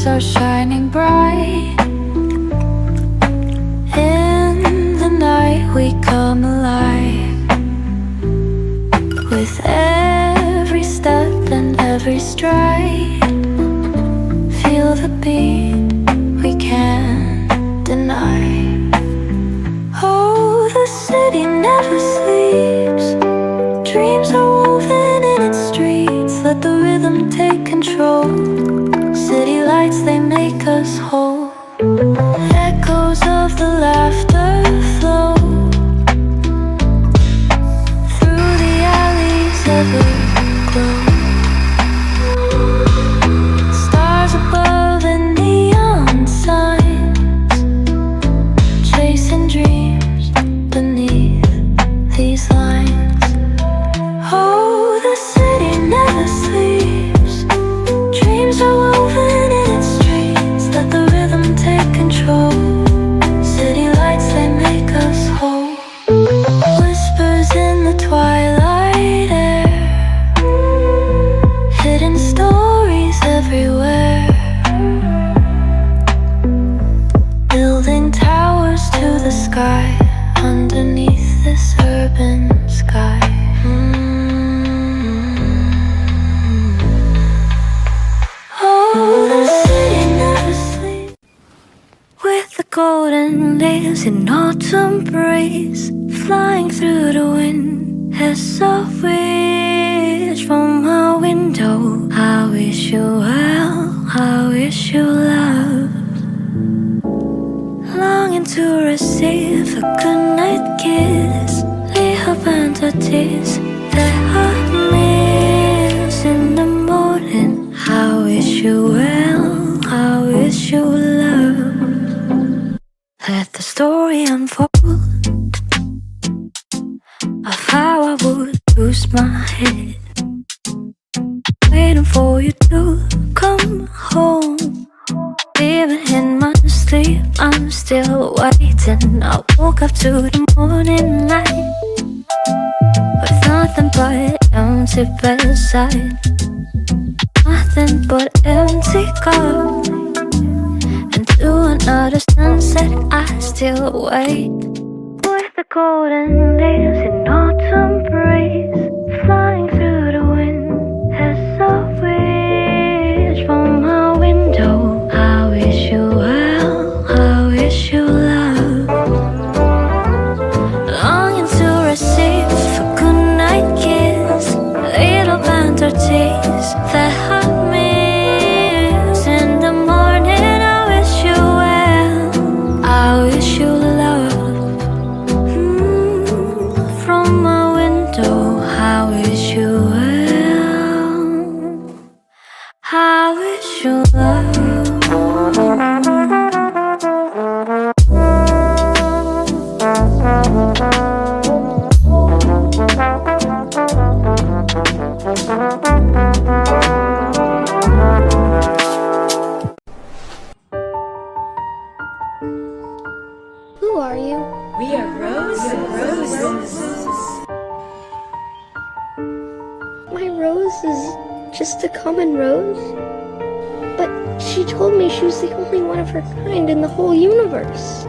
Are shining bright. In the night we come alive. With every step and every stride, feel the beat we can't deny. Oh, the city never sleeps. Dreams are woven in its streets. Let the rhythm take control. City lights, they make us whole. Echoes of the laughter flow through the alleys everglow. Stars above and neon signs, chasing dreams beneath these lines. Oh, the city never sleeps. Dreams are woven in its streets. Let the rhythm take control. City lights, they make us whole. Whispers in the twilight air, hidden stories everywhere. Building towers to the sky underneath this urban sky. Golden leaves in autumn breeze, flying through the wind as a wish from my window. I wish you well, I wish you love. Longing to receive a goodnight kiss, lay up under tears that I miss in the morning. I wish you well, I wish you love. Let the story unfold of how I would lose my head, waiting for you to come home. Even in my sleep, I'm still waiting. I woke up to the morning light with nothing but empty bedside, nothing but empty cup. To another sunset, I still wait. With the golden leaves in autumn breeze, flying through the wind as a wish from my window. I wish you well, I wish you love. Longing to receive a goodnight kiss, little fantasies that I miss in the morning. I wish you love from my window. I wish you well. I wish you love. Who are you? We are roses. My rose is just a common rose? But she told me she was the only one of her kind in the whole universe.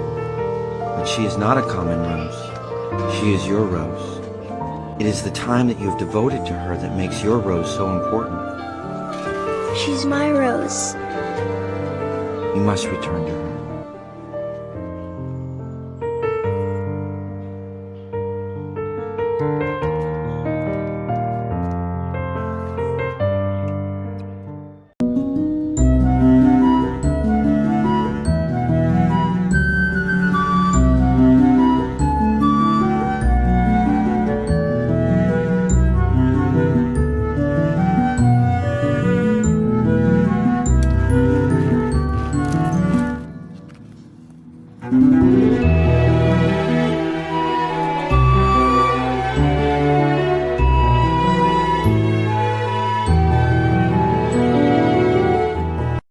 But she is not a common rose. She is your rose. It is the time that you have devoted to her that makes your rose so important. She's my rose. You must return to her.